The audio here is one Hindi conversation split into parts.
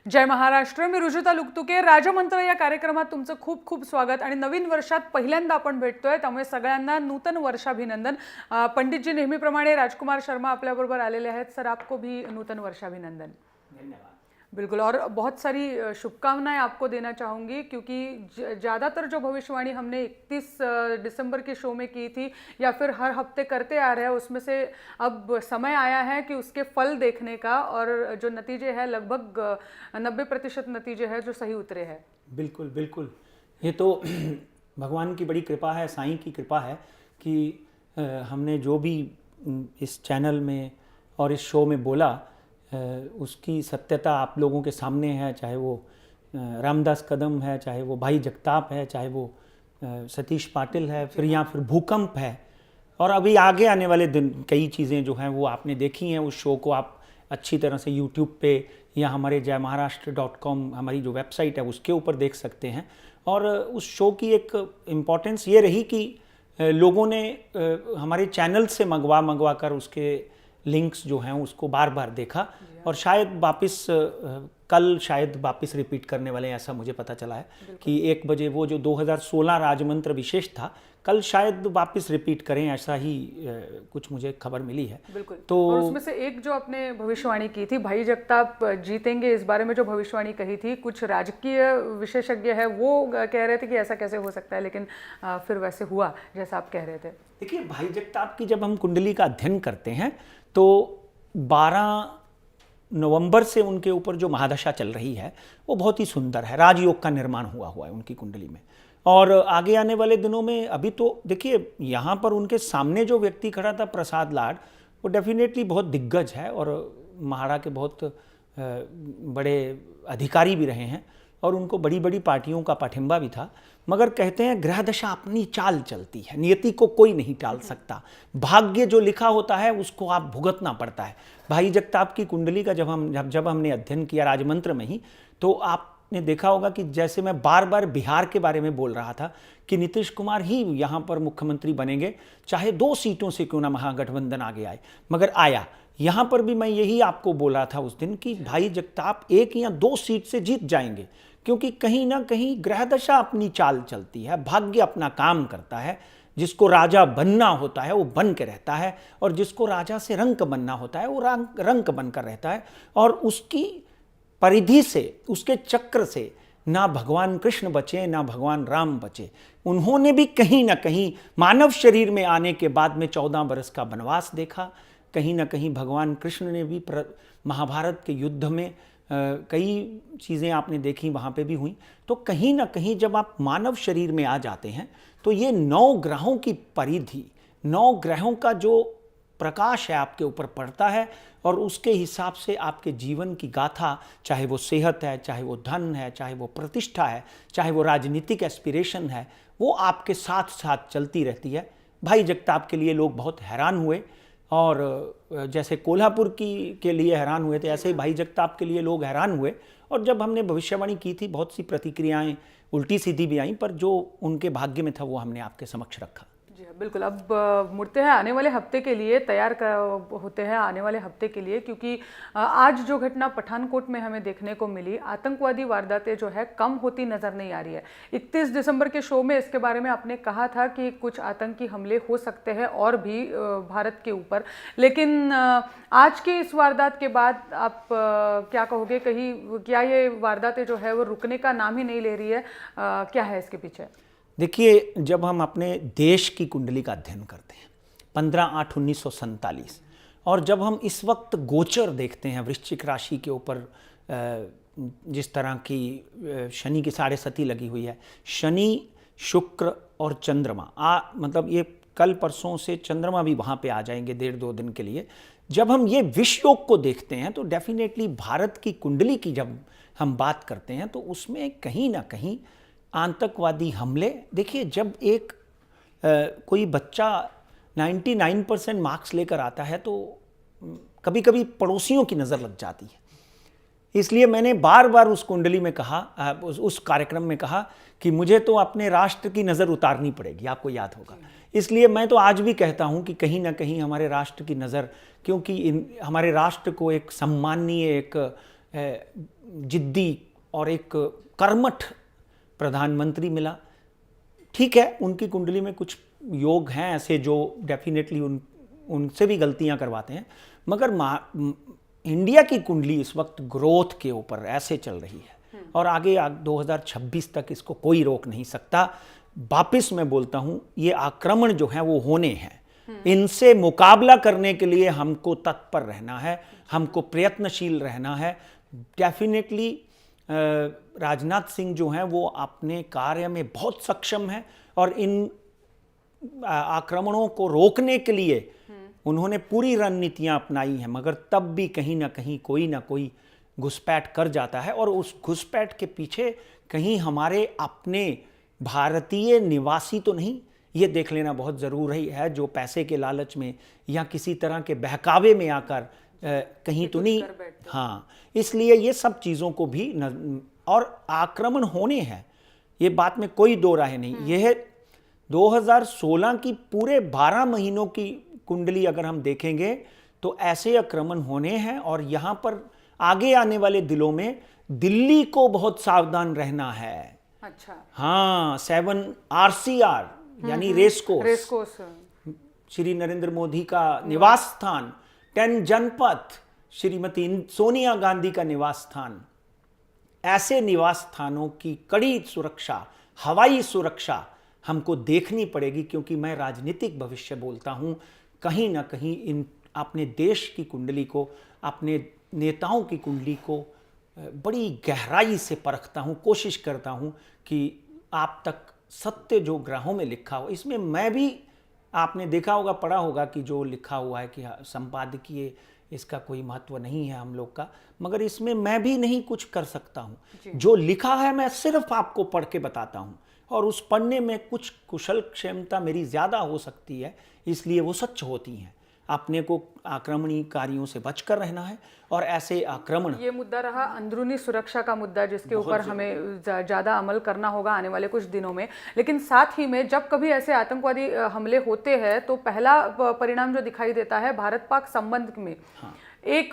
जय महाराष्ट्र. मी रुजुता लुकतुके. राजमंत्र या कार्यक्रमात तुमचं खूप खूप स्वागत आणि नवीन वर्षात पहिल्यांदा आपण भेटतोय, त्यामुळे सगळ्यांना नूतन वर्षाभिनंदन. पंडितजी नेहमीप्रमाणे राजकुमार शर्मा आपल्याबरोबर आलेले आहेत. सर, आपको भी नूतन वर्षाभिनंदन. धन्यवाद. बिल्कुल, और बहुत सारी शुभकामनाएं आपको देना चाहूँगी, क्योंकि ज़्यादातर जो भविष्यवाणी हमने 31 दिसंबर के शो में की थी या फिर हर हफ्ते करते आ रहे हैं, उसमें से अब समय आया है कि उसके फल देखने का, और जो नतीजे हैं लगभग 90% नतीजे हैं जो सही उतरे हैं. बिल्कुल बिल्कुल, ये तो भगवान की बड़ी कृपा है, साईं की कृपा है कि हमने जो भी इस चैनल में और इस शो में बोला उसकी सत्यता आप लोगों के सामने है. चाहे वो रामदास कदम है, चाहे वो भाई जगताप है, चाहे वो सतीश पाटिल है, फिर या फिर भूकंप है, और अभी आगे आने वाले दिन कई चीज़ें जो हैं वो आपने देखी हैं. उस शो को आप अच्छी तरह से यूट्यूब पे या हमारे jaymaharaashtra.com हमारी जो वेबसाइट है उसके ऊपर देख सकते हैं. और उस शो की एक इम्पॉर्टेंस ये रही कि लोगों ने हमारे चैनल से मंगवा कर उसके लिंक्स जो हैं उसको बार बार देखा, और शायद वापस कल शायद वापस रिपीट करने वाले हैं, ऐसा मुझे पता चला है कि 1 बजे वो जो 2016 राजमंत्र विशेष था, कल शायद वापस रिपीट करें, ऐसा ही कुछ मुझे खबर मिली है. बिल्कुल. तो और उसमें से एक जो आपने भविष्यवाणी की थी, भाई जगताप जीतेंगे, इस बारे में जो भविष्यवाणी कही थी, कुछ राजकीय विशेषज्ञ है वो कह रहे थे कि ऐसा कैसे हो सकता है, लेकिन फिर वैसे हुआ जैसा आप कह रहे थे. देखिए, भाई जगताप की जब हम कुंडली का अध्ययन करते हैं तो 12 नवंबर से उनके ऊपर जो महादशा चल रही है वो बहुत ही सुंदर है. राजयोग का निर्माण हुआ है उनकी कुंडली में, और आगे आने वाले दिनों में अभी तो देखिए यहाँ पर उनके सामने जो व्यक्ति खड़ा था प्रसाद लाड, वो डेफिनेटली बहुत दिग्गज है और महाड़ा के बहुत बड़े अधिकारी भी रहे हैं, और उनको बड़ी बड़ी पार्टियों का पाठिंबा भी था. मगर कहते हैं ग्रह दशा अपनी चाल चलती है, नियति को कोई नहीं टाल सकता. भाग्य जो लिखा होता है उसको आप भुगतना पड़ता है. भाई जगताप की कुंडली का जब हमने अध्ययन किया राजमंत्र में ही, तो आपने देखा होगा कि जैसे मैं बार बार बिहार के बारे में बोल रहा था कि नीतीश कुमार ही यहाँ पर मुख्यमंत्री बनेंगे, चाहे 2 सीटों से क्यों ना महागठबंधन आगे आए, मगर आया. यहाँ पर भी मैं यही आपको बोला था उस दिन कि भाई जगताप 1 या 2 सीट से जीत जाएंगे, क्योंकि कहीं ना कहीं ग्रह दशा अपनी चाल चलती है, भाग्य अपना काम करता है. जिसको राजा बनना होता है वो बन के रहता है, और जिसको राजा से रंक बनना होता है वो रंक बनकर रहता है. और उसकी परिधि से, उसके चक्र से ना भगवान कृष्ण बचे ना भगवान राम बचे. उन्होंने भी कहीं ना कहीं मानव शरीर में आने के बाद में 14 बरस का वनवास देखा. कहीं ना कहीं भगवान कृष्ण ने भी महाभारत के युद्ध में कई चीज़ें आपने देखी, वहाँ पे भी हुई. तो कहीं ना कहीं जब आप मानव शरीर में आ जाते हैं तो ये 9 ग्रहों की परिधि, 9 ग्रहों का जो प्रकाश है आपके ऊपर पड़ता है, और उसके हिसाब से आपके जीवन की गाथा, चाहे वो सेहत है, चाहे वो धन है, चाहे वो प्रतिष्ठा है, चाहे वो राजनीतिक एस्पिरेशन है, वो आपके साथ साथ चलती रहती है. भाई जगताप के लिए लोग बहुत हैरान हुए, और जैसे कोल्हापुर के लिए हैरान हुए थे, ऐसे ही भाई जगताप के लिए लोग हैरान हुए. और जब हमने भविष्यवाणी की थी बहुत सी प्रतिक्रियाएं उल्टी सीधी भी आई, पर जो उनके भाग्य में था वो हमने आपके समक्ष रखा. जी बिल्कुल. अब मुड़ते हैं आने वाले हफ्ते के लिए, होते हैं आने वाले हफ्ते के लिए, क्योंकि आज जो घटना पठानकोट में हमें देखने को मिली, आतंकवादी वारदातें जो है कम होती नजर नहीं आ रही है. 31 दिसंबर के शो में इसके बारे में आपने कहा था कि कुछ आतंकी हमले हो सकते हैं और भी भारत के ऊपर, लेकिन आज की इस वारदात के बाद आप क्या कहोगे, कहीं क्या ये वारदातें जो है वो रुकने का नाम ही नहीं ले रही है? क्या है इसके पीछे? देखिए, जब हम अपने देश की कुंडली का अध्ययन करते हैं 15/8/1947, और जब हम इस वक्त गोचर देखते हैं वृश्चिक राशि के ऊपर, जिस तरह की शनि की 7.5 लगी हुई है, शनि, शुक्र और चंद्रमा, मतलब ये कल परसों से चंद्रमा भी वहाँ पे आ जाएंगे 1.5-2 दिन के लिए. जब हम ये विश्व योग को देखते हैं तो डेफिनेटली भारत की कुंडली की जब हम बात करते हैं तो उसमें कहीं ना कहीं आतंकवादी हमले. देखिए, जब एक कोई बच्चा 99% मार्क्स लेकर आता है तो कभी कभी पड़ोसियों की नज़र लग जाती है. इसलिए मैंने बार बार उस कुंडली में कहा, उस कार्यक्रम में कहा कि मुझे तो अपने राष्ट्र की नज़र उतारनी पड़ेगी, आपको याद होगा. इसलिए मैं तो आज भी कहता हूं कि कहीं ना कहीं हमारे राष्ट्र की नज़र, क्योंकि हमारे राष्ट्र को एक सम्माननीय, एक जिद्दी और एक कर्मठ प्रधानमंत्री मिला। ठीक है, उनकी कुंडली में कुछ योग हैं ऐसे जो डेफिनेटली उनसे भी गलतियां करवाते हैं, मगर इंडिया की कुंडली इस वक्त ग्रोथ के ऊपर ऐसे चल रही है और आगे 2026 तक इसको कोई रोक नहीं सकता। वापिस मैं बोलता हूं, ये आक्रमण जो है वो होने हैं, इनसे मुकाबला करने के लिए हमको तत्पर रहना है, हमको प्रयत्नशील रहना है। डेफिनेटली राजनाथ सिंह जो हैं वो अपने कार्य में बहुत सक्षम हैं और इन आक्रमणों को रोकने के लिए उन्होंने पूरी रणनीतियां अपनाई हैं, मगर तब भी कहीं ना कोई घुसपैठ कर जाता है और उस घुसपैठ के पीछे कहीं हमारे अपने भारतीय निवासी तो नहीं, ये देख लेना बहुत ज़रूरी है, जो पैसे के लालच में या किसी तरह के बहकावे में आकर कहीं तो नहीं। हाँ, इसलिए ये सब चीज़ों को भी और आक्रमण होने हैं, ये बात में कोई दो राय नहीं। यह 2016 की पूरे 12 महीनों की कुंडली अगर हम देखेंगे तो ऐसे आक्रमण होने हैं और यहाँ पर आगे आने वाले दिनों में दिल्ली को बहुत सावधान रहना है। अच्छा, हाँ, 7 RCR यानी रेस कोर्स, श्री नरेंद्र मोदी का निवास स्थान, 10 जनपथ, श्रीमती सोनिया गांधी का निवास स्थान, ऐसे निवास स्थानों की कड़ी सुरक्षा, हवाई सुरक्षा हमको देखनी पड़ेगी, क्योंकि मैं राजनीतिक भविष्य बोलता हूं। कहीं ना कहीं इन अपने देश की कुंडली को, अपने नेताओं की कुंडली को बड़ी गहराई से परखता हूं, कोशिश करता हूं कि आप तक सत्य जो ग्रहों में लिखा हो, इसमें मैं भी, आपने देखा होगा, पढ़ा होगा कि जो लिखा हुआ है कि संपादकीय इसका कोई महत्व नहीं है हम लोग का, मगर इसमें मैं भी नहीं कुछ कर सकता हूं। जो लिखा है मैं सिर्फ आपको पढ़ के बताता हूं और उस पढ़ने में कुछ कुशल क्षमता मेरी ज़्यादा हो सकती है, इसलिए वो सच होती हैं। अपने को आक्रमणी कार्यों से बचकर रहना है और ऐसे आक्रमण, ये मुद्दा रहा अंदरूनी सुरक्षा का मुद्दा, जिसके ऊपर हमें ज़्यादा अमल करना होगा आने वाले कुछ दिनों में। लेकिन साथ ही में जब कभी ऐसे आतंकवादी हमले होते हैं तो पहला परिणाम जो दिखाई देता है भारत पाक संबंध में, हाँ। एक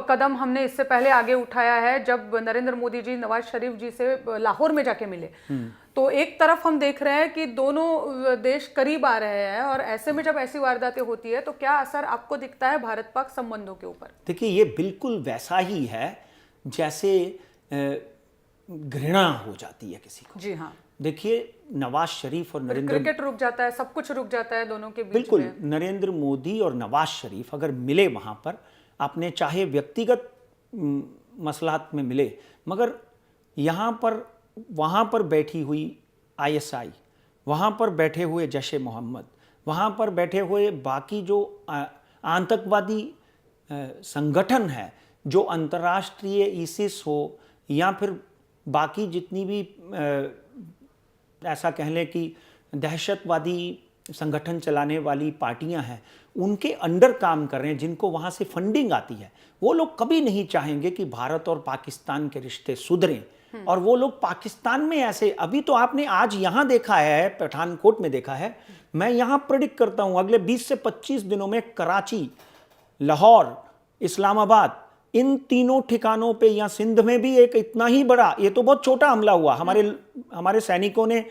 कदम हमने इससे पहले आगे उठाया है जब नरेंद्र मोदी जी नवाज शरीफ जी से लाहौर में जाके मिले, तो एक तरफ हम देख रहे हैं कि दोनों देश करीब आ रहे हैं और ऐसे में जब ऐसी वारदातें होती है तो क्या असर आपको दिखता है भारत पाक संबंधों के ऊपर? देखिए, ये बिल्कुल वैसा ही है जैसे घृणा हो जाती है किसी को। जी हाँ, देखिए, नवाज शरीफ और नरेंद्र, क्रिकेट रुक जाता है, सब कुछ रुक जाता है दोनों के बीच बिल्कुल में। नरेंद्र मोदी और नवाज शरीफ अगर मिले वहां पर, अपने चाहे व्यक्तिगत मसलाहत में मिले, मगर यहाँ पर वहाँ पर बैठी हुई ISI, वहाँ पर बैठे हुए जैश-ए मोहम्मद, वहाँ पर बैठे हुए बाकी जो आतंकवादी संगठन है, जो अंतर्राष्ट्रीय ISIS हो या फिर बाकी जितनी भी ऐसा कह लें कि दहशतवादी संगठन चलाने वाली पार्टियां हैं, उनके अंडर काम कर रहे हैं, जिनको वहाँ से फंडिंग आती है, वो लोग कभी नहीं चाहेंगे कि भारत और पाकिस्तान के रिश्ते सुधरें। और वो लोग पाकिस्तान में ऐसे, अभी तो आपने आज यहाँ देखा है, पठानकोट में देखा है, मैं यहाँ प्रेडिक्ट करता हूँ अगले 20 से 25 दिनों में कराची, लाहौर, इस्लामाबाद, इन तीनों ठिकानों पे, या सिंध में भी एक इतना ही बड़ा, ये तो बहुत छोटा हमला हुआ, हमारे सैनिकों ने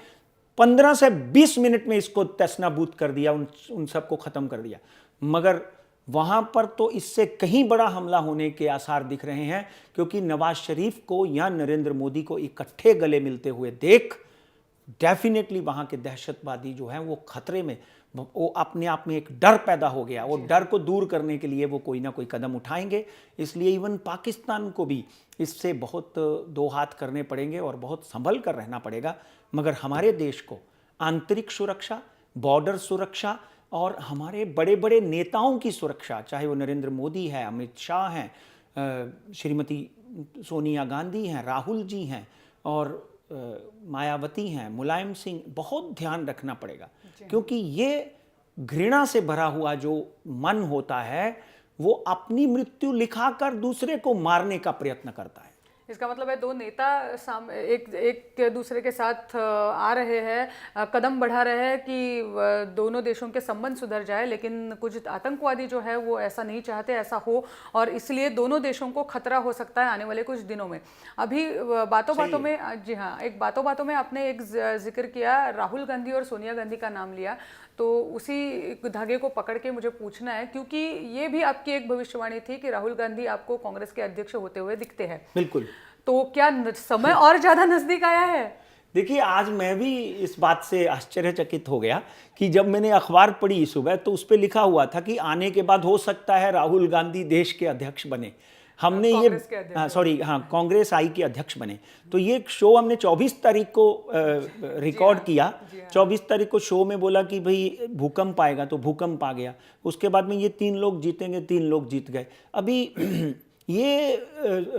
15 से 20 मिनट में इसको तसनाबूत कर दिया, उन सबको ख़त्म कर दिया, मगर वहाँ पर तो इससे कहीं बड़ा हमला होने के आसार दिख रहे हैं, क्योंकि नवाज शरीफ को या नरेंद्र मोदी को इकट्ठे गले मिलते हुए देख डेफिनेटली वहाँ के दहशतवादी जो हैं वो खतरे में, वो अपने आप में एक डर पैदा हो गया, वो डर को दूर करने के लिए वो कोई ना कोई कदम उठाएंगे। इसलिए इवन पाकिस्तान को भी इससे बहुत दो हाथ करने पड़ेंगे और बहुत संभल कर रहना पड़ेगा, मगर हमारे देश को आंतरिक सुरक्षा, बॉर्डर सुरक्षा और हमारे बड़े बड़े नेताओं की सुरक्षा, चाहे वो नरेंद्र मोदी है, अमित शाह हैं, श्रीमती सोनिया गांधी हैं, राहुल जी हैं और मायावती हैं, मुलायम सिंह, बहुत ध्यान रखना पड़ेगा, क्योंकि ये घृणा से भरा हुआ जो मन होता है वो अपनी मृत्यु लिखाकर दूसरे को मारने का प्रयत्न करता है। इसका मतलब है दो नेता एक दूसरे के साथ आ रहे हैं, कदम बढ़ा रहे हैं कि दोनों देशों के संबंध सुधर जाए, लेकिन कुछ आतंकवादी जो है वो ऐसा नहीं चाहते ऐसा हो, और इसलिए दोनों देशों को खतरा हो सकता है आने वाले कुछ दिनों में। अभी बातों बातों में, जी हाँ, एक बातों बातों में आपने एक जिक्र किया, राहुल गांधी और सोनिया गांधी का नाम लिया, तो उसी धागे को पकड़ के मुझे पूछना है, क्योंकि ये भी आपकी एक भविष्यवाणी थी कि राहुल गांधी आपको कांग्रेस के अध्यक्ष होते हुए दिखते हैं। बिल्कुल। तो क्या समय और ज्यादा नजदीक आया है? देखिए, आज मैं भी इस बात से आश्चर्यचकित हो गया कि जब मैंने अखबार पढ़ी सुबह तो उस पर लिखा हुआ था कि आने के बाद हो सकता है राहुल गांधी देश के अध्यक्ष बने। हमने ये कांग्रेस आई के अध्यक्ष बने। तो ये शो हमने 24 तारीख को रिकॉर्ड किया। 24 तारीख को शो में बोला कि भाई भूकंप आएगा, तो भूकंप आ गया। उसके बाद में ये 3 लोग जीतेंगे, 3 लोग जीत गए। अभी ये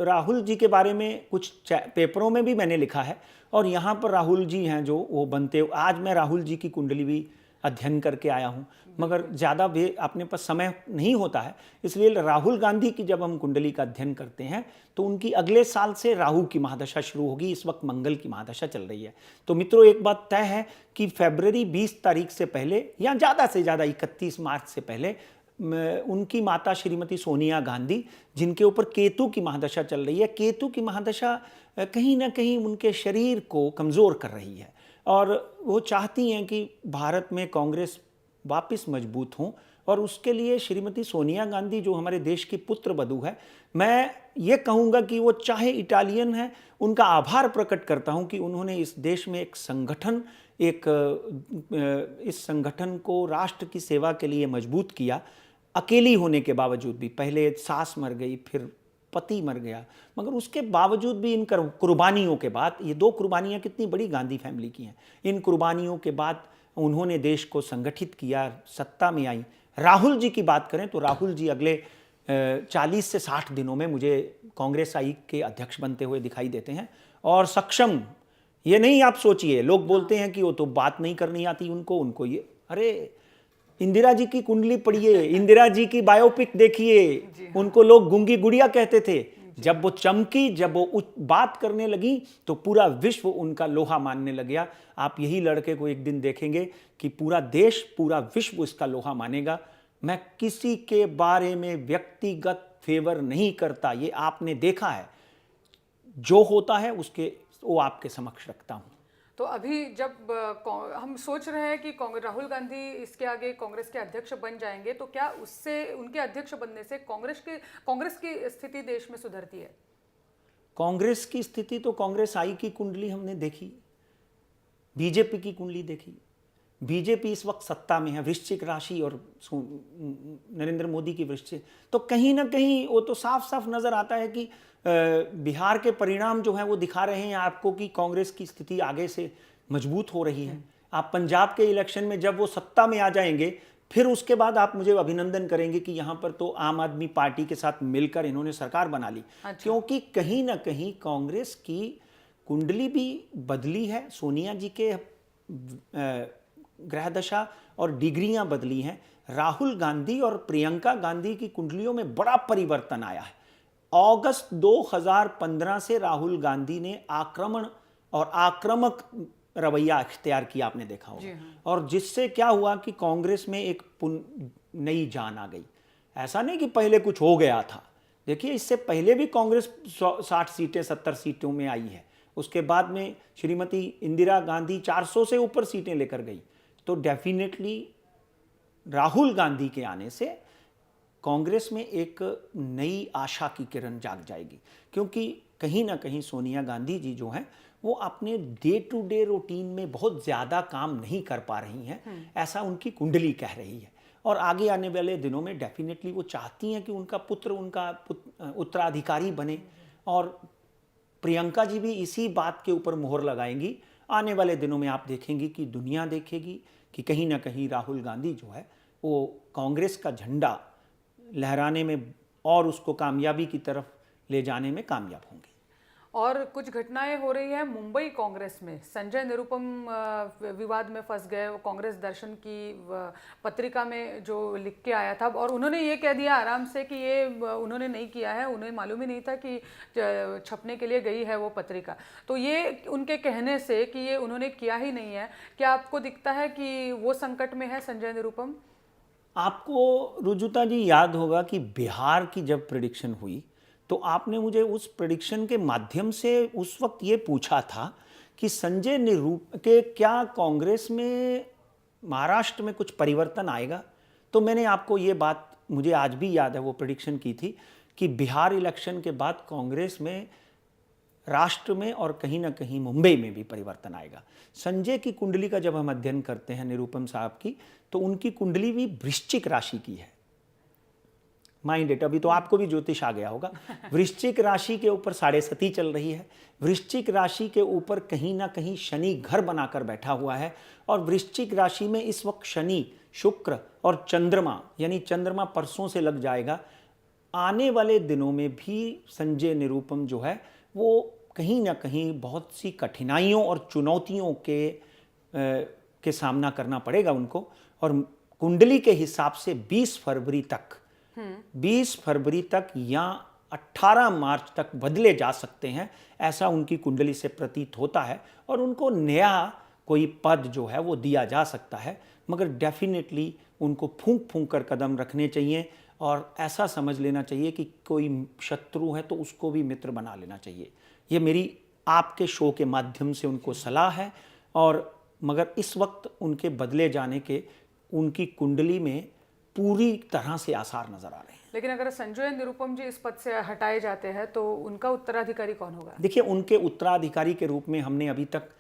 राहुल जी के बारे में कुछ पेपरों में भी मैंने लिखा है, और यहाँ पर राहुल जी हैं जो वो बनते। आज मैं राहुल जी की कुंडली भी अध्ययन करके आया हूँ, मगर ज़्यादा अपने पास समय नहीं होता है, इसलिए राहुल गांधी की जब हम कुंडली का अध्ययन करते हैं तो उनकी अगले साल से राहु की महादशा शुरू होगी। इस वक्त मंगल की महादशा चल रही है। तो मित्रों, एक बात तय है कि फरवरी 20 तारीख से पहले या ज़्यादा से ज़्यादा 31 मार्च से पहले उनकी माता श्रीमती सोनिया गांधी, जिनके ऊपर केतु की महादशा चल रही है, केतु की महादशा कहीं ना कहीं उनके शरीर को कमज़ोर कर रही है, और वो चाहती हैं कि भारत में कांग्रेस वापस मजबूत हों। और उसके लिए श्रीमती सोनिया गांधी जो हमारे देश की पुत्र वधू है, मैं ये कहूँगा कि वो चाहे इटालियन है, उनका आभार प्रकट करता हूँ कि उन्होंने इस देश में एक संगठन, इस संगठन को राष्ट्र की सेवा के लिए मजबूत किया, अकेली होने के बावजूद भी। पहले सास मर गई, फिर पति मर गया, मगर उसके बावजूद भी इन कुर्बानियों के बाद, ये 2 कुर्बानियाँ कितनी बड़ी गांधी फैमिली की हैं, इन कुर्बानियों के बाद उन्होंने देश को संगठित किया, सत्ता में आई। राहुल जी की बात करें तो राहुल जी अगले 40 से 60 दिनों में मुझे कांग्रेस आई के अध्यक्ष बनते हुए दिखाई देते हैं, और सक्षम। ये नहीं आप सोचिए, लोग बोलते हैं कि वो तो बात नहीं करनी आती उनको ये, अरे इंदिरा जी की कुंडली पढ़िए, इंदिरा जी की बायोपिक देखिए। उनको लोग गूंगी गुड़िया कहते थे। जब वो चमकी, जब वो बात करने लगी तो पूरा विश्व उनका लोहा मानने लग गया। आप यही लड़के को एक दिन देखेंगे कि पूरा देश, पूरा विश्व इसका लोहा मानेगा। मैं किसी के बारे में व्यक्तिगत फेवर नहीं करता, ये आपने देखा है। जो होता है उसके वो आपके समक्ष रखता हूं। तो अभी जब हम सोच रहे हैं कि राहुल गांधी इसके आगे कांग्रेस के अध्यक्ष बन जाएंगे, तो क्या उससे, उनके अध्यक्ष बनने से कांग्रेस की स्थिति देश में सुधरती है? कांग्रेस की स्थिति तो कांग्रेस आई की कुंडली हमने देखी, बीजेपी की कुंडली देखी। बीजेपी इस वक्त सत्ता में है, वृश्चिक राशि और नरेंद्र मोदी की वृश्चिक, तो कहीं ना कहीं वो तो साफ साफ नजर आता है कि बिहार के परिणाम जो हैं वो दिखा रहे हैं आपको कि कांग्रेस की स्थिति आगे से मजबूत हो रही है। आप पंजाब के इलेक्शन में जब वो सत्ता में आ जाएंगे, फिर उसके बाद आप मुझे अभिनंदन करेंगे कि यहाँ पर तो आम आदमी पार्टी के साथ मिलकर इन्होंने सरकार बना ली। अच्छा। क्योंकि कहीं ना कहीं कांग्रेस की कुंडली भी बदली है, सोनिया जी के ग्रह दशा और डिग्रियां बदली हैं। राहुल गांधी और प्रियंका गांधी की कुंडलियों में बड़ा परिवर्तन आया है। अगस्त 2015 से राहुल गांधी ने आक्रमण और आक्रामक रवैया इख्तियार किया, आपने देखा होगा। और जिससे क्या हुआ कि कांग्रेस में एक नई जान आ गई। ऐसा नहीं कि पहले कुछ हो गया था। देखिए, इससे पहले भी कांग्रेस 60 सीटें 70 सीटों में आई है। उसके बाद में श्रीमती इंदिरा गांधी 400 से ऊपर सीटें लेकर गई। तो डेफिनेटली राहुल गांधी के आने से कांग्रेस में एक नई आशा की किरण जाग जाएगी, क्योंकि कहीं ना कहीं सोनिया गांधी जी जो हैं वो अपने डे टू डे रूटीन में बहुत ज़्यादा काम नहीं कर पा रही हैं, ऐसा उनकी कुंडली कह रही है। और आगे आने वाले दिनों में डेफिनेटली वो चाहती हैं कि उनका पुत्र उत्तराधिकारी बने, और प्रियंका जी भी इसी बात के ऊपर मोहर लगाएंगी। आने वाले दिनों में आप देखेंगी कि दुनिया देखेगी कि कहीं ना कहीं राहुल गांधी जो है वो कांग्रेस का झंडा लहराने में और उसको कामयाबी की तरफ ले जाने में कामयाब होंगे। और कुछ घटनाएं हो रही हैं मुंबई कांग्रेस में। संजय निरुपम विवाद में फंस गए। वो कांग्रेस दर्शन की पत्रिका में जो लिख के आया था और उन्होंने ये कह दिया आराम से कि ये उन्होंने नहीं किया है, उन्हें मालूम ही नहीं था कि छपने के लिए गई है वो पत्रिका। तो ये उनके कहने से कि ये उन्होंने किया ही नहीं है, क्या आपको दिखता है कि वो संकट में है संजय निरुपम? आपको रुजुता जी याद होगा कि बिहार की जब प्रेडिक्शन हुई तो आपने मुझे उस प्रेडिक्शन के माध्यम से उस वक्त ये पूछा था कि संजय निरुपम के क्या कांग्रेस में महाराष्ट्र में कुछ परिवर्तन आएगा। तो मैंने आपको ये बात, मुझे आज भी याद है, वो प्रेडिक्शन की थी कि बिहार इलेक्शन के बाद कांग्रेस में, राष्ट्र में और कहीं ना कहीं मुंबई में भी परिवर्तन आएगा। संजय की कुंडली का जब हम अध्ययन करते हैं निरुपम साहब की, तो उनकी कुंडली भी वृश्चिक राशि की है। माइंड इट, अभी तो आपको भी ज्योतिष आ गया होगा। वृश्चिक राशि के ऊपर 7.5 चल रही है। वृश्चिक राशि के ऊपर कहीं ना कहीं शनि घर बनाकर बैठा हुआ है और वृश्चिक राशि में इस वक्त शनि, शुक्र और चंद्रमा, यानी चंद्रमा परसों से लग जाएगा। आने वाले दिनों में भी संजय निरुपम जो है वो कहीं ना कहीं बहुत सी कठिनाइयों और चुनौतियों के सामना करना पड़ेगा उनको। और कुंडली के हिसाब से 20 फरवरी तक या 18 मार्च तक बदले जा सकते हैं, ऐसा उनकी कुंडली से प्रतीत होता है। और उनको नया कोई पद जो है वो दिया जा सकता है, मगर डेफिनेटली उनको फूंक फूंक कर कदम रखने चाहिए और ऐसा समझ लेना चाहिए कि कोई शत्रु है तो उसको भी मित्र बना लेना चाहिए। ये मेरी आपके शो के माध्यम से उनको सलाह है। और मगर इस वक्त उनके बदले जाने के उनकी कुंडली में पूरी तरह से आसार नजर आ रहे हैं। लेकिन अगर संजय निरुपम जी इस पद से हटाए जाते हैं तो उनका उत्तराधिकारी कौन होगा? देखिए, उनके उत्तराधिकारी के रूप में हमने अभी तक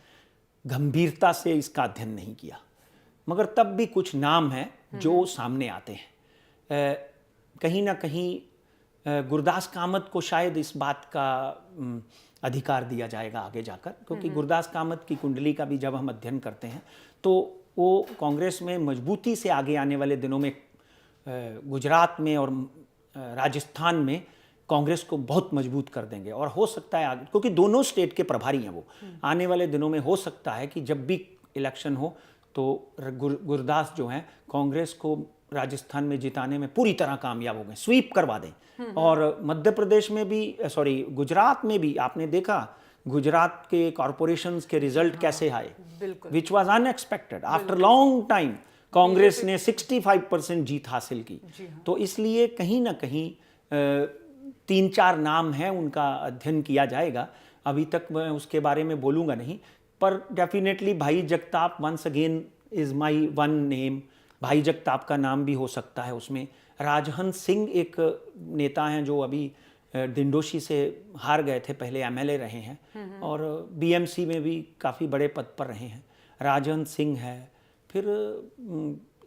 गंभीरता से इसका अध्ययन नहीं किया, मगर तब भी कुछ नाम हैं जो सामने आते हैं। कहीं ना कहीं गुरदास कामत को शायद इस बात का अधिकार दिया जाएगा आगे जाकर, क्योंकि गुरदास कामत की कुंडली का भी जब हम अध्ययन करते हैं तो वो कांग्रेस में मजबूती से आगे आने वाले दिनों में गुजरात में और राजस्थान में कांग्रेस को बहुत मजबूत कर देंगे। और हो सकता है आगे, क्योंकि दोनों स्टेट के प्रभारी हैं वो, आने वाले दिनों में हो सकता है कि जब भी इलेक्शन हो तो गुरदास जो हैं कांग्रेस को राजस्थान में जिताने में पूरी तरह कामयाब हो गए, स्वीप करवा दें। और मध्य प्रदेश में भी, गुजरात में भी आपने देखा गुजरात के कॉरपोरेशंस के रिजल्ट कैसे आए, which was unexpected. After long time Congress ने 65% जीत हासिल की। तो इसलिए कहीं ना कहीं 3-4 नाम हैं, उनका अध्ययन किया जाएगा। अभी तक मैं उसके बारे में बोलूँगा नहीं, पर डेफिनेटली भाई Jagtap once again is my one name. भाई जगताप का नाम भी हो सकता है उसमें। राजहंस सिंह एक नेता हैं जो अभी दिंडोशी से हार गए थे, पहले एमएलए रहे हैं और बीएमसी में भी काफ़ी बड़े पद पर रहे हैं। राजहंस सिंह है, फिर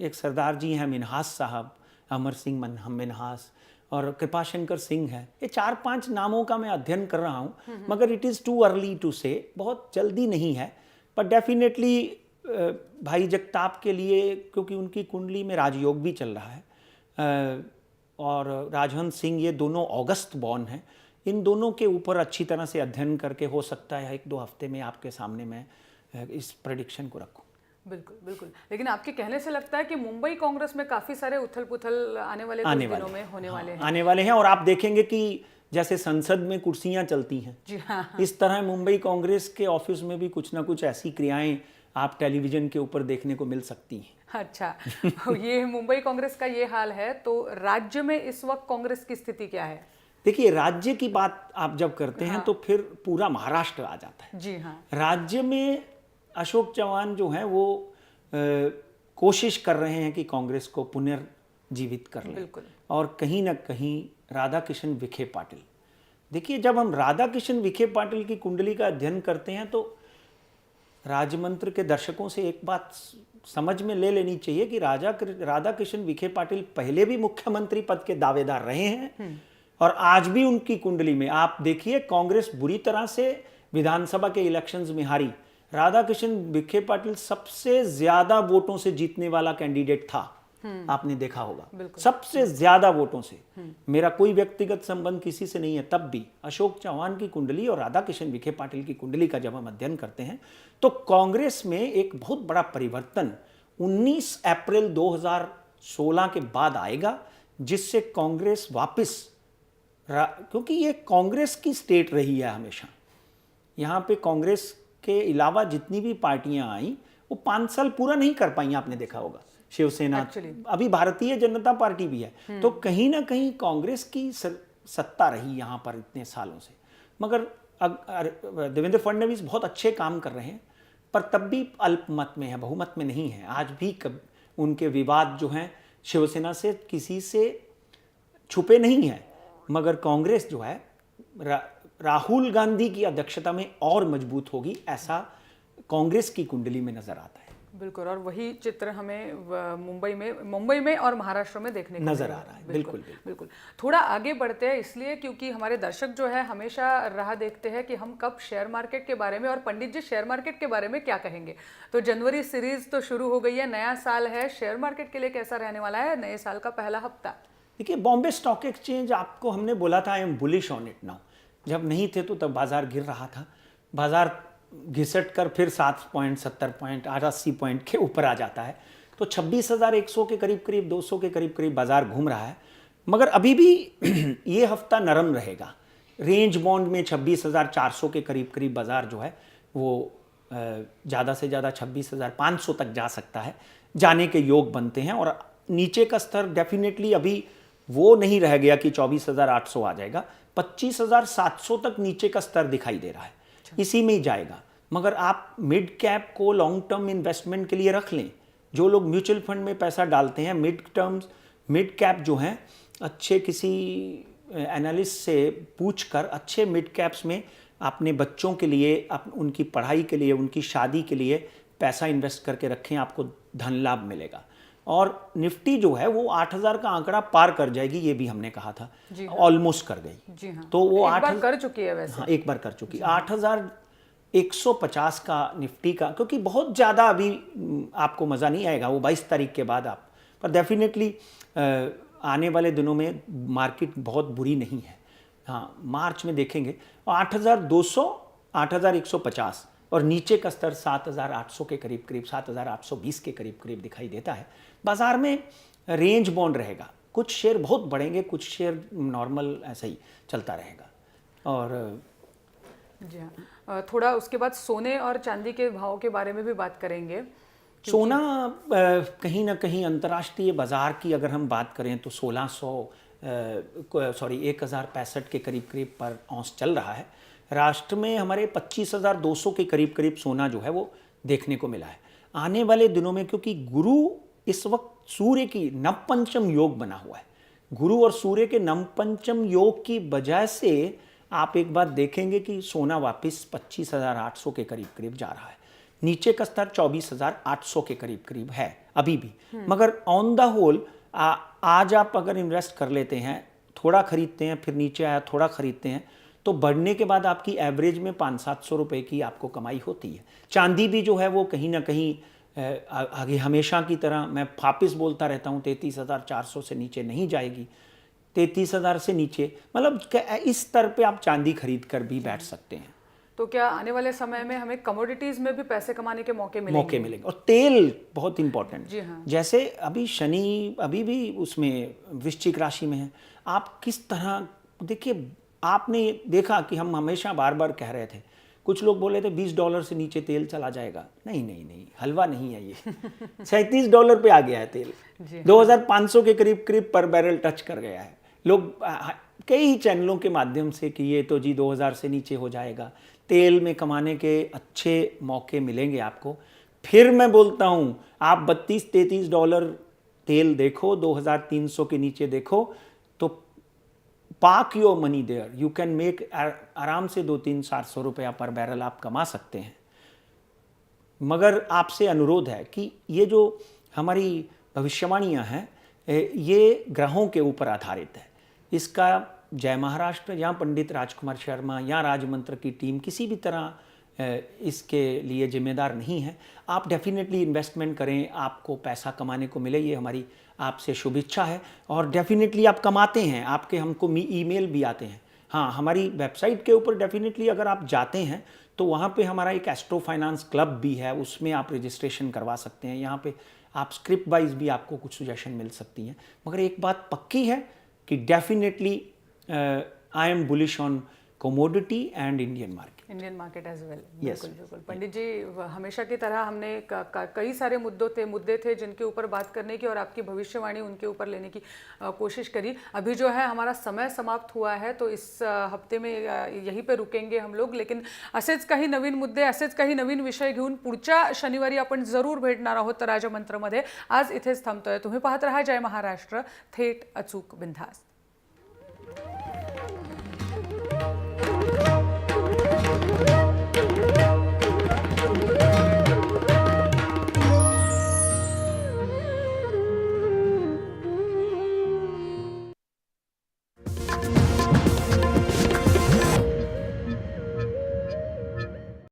एक सरदार जी हैं मिन्हास साहब, अमर सिंह मिन्हास, और कृपाशंकर सिंह है। ये 4-5 नामों का मैं अध्ययन कर रहा हूँ, मगर it is too early to say, बहुत जल्दी नहीं है। पर डेफिनेटली भाई जगताप के लिए, क्योंकि उनकी कुंडली में राजयोग भी चल रहा है और राजहंस सिंह, ये दोनों अगस्त बॉर्न हैं। इन दोनों के ऊपर अच्छी तरह से अध्ययन करके हो सकता है 1-2 हफ्ते में आपके सामने मैं इस प्रेडिक्शन को रखूं। बिल्कुल बिल्कुल। लेकिन आपके कहने से लगता है कि मुंबई कांग्रेस में काफ़ी सारे उथल पुथल आने वाले दिनों में होने वाले हैं। आने वाले हैं। और आप देखेंगे कि जैसे संसद में कुर्सियां चलती हैं, जी हाँ, इस तरह मुंबई कांग्रेस के ऑफिस में भी कुछ ना कुछ ऐसी क्रियाएं आप टेलीविजन के ऊपर देखने को मिल सकती हैं। अच्छा, ये मुंबई कांग्रेस का ये हाल है, तो राज्य में इस वक्त कांग्रेस की स्थिति क्या है? देखिए, राज्य की बात आप जब करते हैं तो फिर पूरा महाराष्ट्र आ जाता है। जी हाँ। राज्य में अशोक चव्हाण जो है वो कोशिश कर रहे हैं कि कांग्रेस को पुनर्जीवित कर लें। बिल्कुल। और कहीं ना कहीं राधा किशन विखे पाटिल, देखिए जब हम राधा किशन विखे पाटिल की कुंडली का अध्ययन करते हैं तो राजमंत्र के दर्शकों से एक बात समझ में ले लेनी चाहिए कि राधा किशन विखे पाटिल पहले भी मुख्यमंत्री पद के दावेदार रहे हैं और आज भी उनकी कुंडली में आप देखिए कांग्रेस बुरी तरह से विधानसभा के इलेक्शंस में हारी। राधा किशन विखे पाटिल सबसे ज्यादा वोटों से जीतने वाला कैंडिडेट था आपने देखा होगा, सबसे ज्यादा वोटों से। मेरा कोई व्यक्तिगत संबंध किसी से नहीं है, तब भी अशोक चौहान की कुंडली और राधा किशन विखे पाटिल की कुंडली का जब हम अध्ययन करते हैं तो कांग्रेस में एक बहुत बड़ा परिवर्तन 19 अप्रैल 2016 के बाद आएगा, जिससे कांग्रेस वापस, क्योंकि ये कांग्रेस की स्टेट रही है हमेशा। यहाँ पे कांग्रेस के अलावा जितनी भी पार्टियां आई वो 5 साल पूरा नहीं कर पाई, आपने देखा होगा। शिवसेना, अभी भारतीय जनता पार्टी भी है, तो कहीं ना कहीं कांग्रेस की सत्ता रही यहाँ पर इतने सालों से। मगर देवेंद्र फडणवीस बहुत अच्छे काम कर रहे हैं, पर तब भी अल्पमत में है, बहुमत में नहीं है। आज भी उनके विवाद जो हैं शिवसेना से किसी से छुपे नहीं है, मगर कांग्रेस जो है राहुल गांधी की अध्यक्षता में और मजबूत होगी, ऐसा कांग्रेस की कुंडली में नजर आता है। बिल्कुल, और वही चित्र हमें मुंबई में और महाराष्ट्र में देखने को नजर आ रहा है। बिल्कुल बिल्कुल। थोड़ा आगे बढ़ते हैं, इसलिए क्योंकि हमारे दर्शक जो है हमेशा राह देखते हैं कि हम कब शेयर मार्केट के बारे में, और पंडित जी शेयर मार्केट के बारे में क्या कहेंगे। तो जनवरी सीरीज तो शुरू हो गई है, नया साल है, शेयर मार्केट के लिए कैसा रहने वाला है नए साल का पहला हफ्ता? देखिए, बॉम्बे स्टॉक एक्सचेंज, आपको हमने बोला था आई am bullish on it now. जब नहीं थे तो तब बाजार गिर रहा था, बाजार घिसट कर फिर 7 पॉइंट 70 पॉइंट 80 पॉइंट के ऊपर आ जाता है, तो 26,100 के करीब करीब 200 के करीब करीब बाजार घूम रहा है। मगर अभी भी ये हफ्ता नरम रहेगा। रेंज बॉन्ड में 26,400 के करीब करीब बाजार जो है वो ज़्यादा से ज़्यादा 26,500 तक जा सकता है, जाने के योग बनते हैं। और नीचे का स्तर डेफिनेटली अभी वो नहीं रह गया कि 24,800 आ जाएगा, 25,700 तक नीचे का स्तर दिखाई दे रहा है, इसी में ही जाएगा। मगर आप मिड कैप को लॉन्ग टर्म इन्वेस्टमेंट के लिए रख लें। जो लोग म्यूचुअल फंड में पैसा डालते हैं, मिड कैप जो हैं, अच्छे किसी एनालिस्ट से पूछकर अच्छे मिड कैप्स में अपने बच्चों के लिए, उनकी पढ़ाई के लिए, उनकी शादी के लिए पैसा इन्वेस्ट करके रखें, आपको धन लाभ मिलेगा। और निफ्टी जो है वो 8,000 का आंकड़ा पार कर जाएगी, ये भी हमने कहा था, ऑलमोस्ट कर गई। जी हाँ। तो वो एक बार कर चुकी है वैसे। हाँ, एक बार कर चुकी। 8,150 का निफ्टी का, क्योंकि बहुत ज़्यादा अभी आपको मज़ा नहीं आएगा वो 22 तारीख के बाद आप, पर डेफिनेटली आने वाले दिनों में मार्केट बहुत बुरी नहीं है। हाँ, मार्च में देखेंगे 8,200, 8,150 और नीचे का स्तर 7,800 के करीब करीब, 7,820 के करीब करीब दिखाई देता है। बाजार में रेंज बॉन्ड रहेगा, कुछ शेयर बहुत बढ़ेंगे, कुछ शेयर नॉर्मल ऐसा ही चलता रहेगा। और जी हाँ, थोड़ा उसके बाद सोने और चांदी के भाव के बारे में भी बात करेंगे। सोना कहीं ना कहीं अंतर्राष्ट्रीय बाजार की अगर हम बात करें तो 1,065 के करीब करीब पर औंस चल रहा है। राष्ट्र में हमारे 25,200 के करीब करीब सोना जो है वो देखने को मिला है। आने वाले दिनों में, क्योंकि गुरु इस वक्त सूर्य की नवपंचम योग बना हुआ है, गुरु और सूर्य के नवपंचम योग की वजह से आप एक बात देखेंगे कि सोना वापस 25,800 के करीब करीब जा रहा है। नीचे का स्तर 24,800 के करीब करीब है अभी भी। मगर ऑन द होल आज आप अगर इन्वेस्ट कर लेते हैं, थोड़ा खरीदते हैं, फिर नीचे आया थोड़ा खरीदते हैं, तो बढ़ने के बाद आपकी एवरेज में 500-700 रुपए की आपको कमाई होती है। चांदी भी जो है वो कहीं ना कहीं आगे हमेशा की तरह, मैं वापिस बोलता रहता हूँ, 33,400 से नीचे नहीं जाएगी। 33,000 से नीचे, मतलब इस स्तर पे आप चांदी खरीद कर भी बैठ सकते हैं। तो क्या आने वाले समय में हमें कमोडिटीज में भी पैसे कमाने के मौके मिलेंगे? और तेल बहुत इंपॉर्टेंट। जी हाँ। जैसे अभी शनि अभी भी उसमें वृश्चिक राशि में है, आप किस तरह, देखिए आपने देखा कि हम हमेशा बार बार कह रहे थे, कुछ लोग बोले थे $20 से नीचे तेल चला जाएगा। नहीं, हलवा नहीं है ये। $37 पे आ गया है तेल, 2,500 के करीब करीब पर बैरल टच कर गया है। लोग कई चैनलों के माध्यम से कि ये तो जी 2,000 से नीचे हो जाएगा, तेल में कमाने के अच्छे मौके मिलेंगे आपको। फिर मैं बोलता हूँ, आप $32-33 तेल देखो, 2,300 के नीचे देखो, तो park your money there, you can make आराम से 200-400 रुपया पर बैरल आप कमा सकते हैं। मगर आपसे अनुरोध है कि ये जो हमारी भविष्यवाणियाँ हैं ये ग्रहों के ऊपर आधारित है। इसका जय महाराष्ट्र या पंडित राजकुमार शर्मा या राजमंत्र की टीम किसी भी तरह इसके लिए जिम्मेदार नहीं हैं। आप डेफिनेटली इन्वेस्टमेंट करें, आपको पैसा कमाने को मिले, ये हमारी आपसे शुभ इच्छा है। और डेफिनेटली आप कमाते हैं, आपके हमको ईमेल भी आते हैं। हाँ, हमारी वेबसाइट के ऊपर डेफिनेटली अगर आप जाते हैं तो वहाँ पे हमारा एक एस्ट्रो फाइनेंस क्लब भी है, उसमें आप रजिस्ट्रेशन करवा सकते हैं। यहाँ पे आप स्क्रिप्ट वाइज भी आपको कुछ सजेशन मिल सकती हैं। मगर एक बात पक्की है कि definitely I am bullish on commodity and Indian market as well. Yes. बिल्कुल बिल्कुल पंडित जी, हमेशा की तरह हमने कई सारे मुद्दे थे जिनके ऊपर बात करने की और आपकी भविष्यवाणी उनके ऊपर लेने की कोशिश करी। अभी जो है हमारा समय समाप्त हुआ है, तो इस हफ्ते में यहीं पे रुकेंगे हम लोग, लेकिन असेच काही नवीन मुद्दे, असेच काही नवीन विषय घेऊन पुढच्या शनिवारी आपण जरूर भेटणार आहोत राजमंत्रमध्ये। आज इथेच थांबतोय। तुम्ही पाहत रहा जय महाराष्ट्र, थेट अचूक बिनधास्त।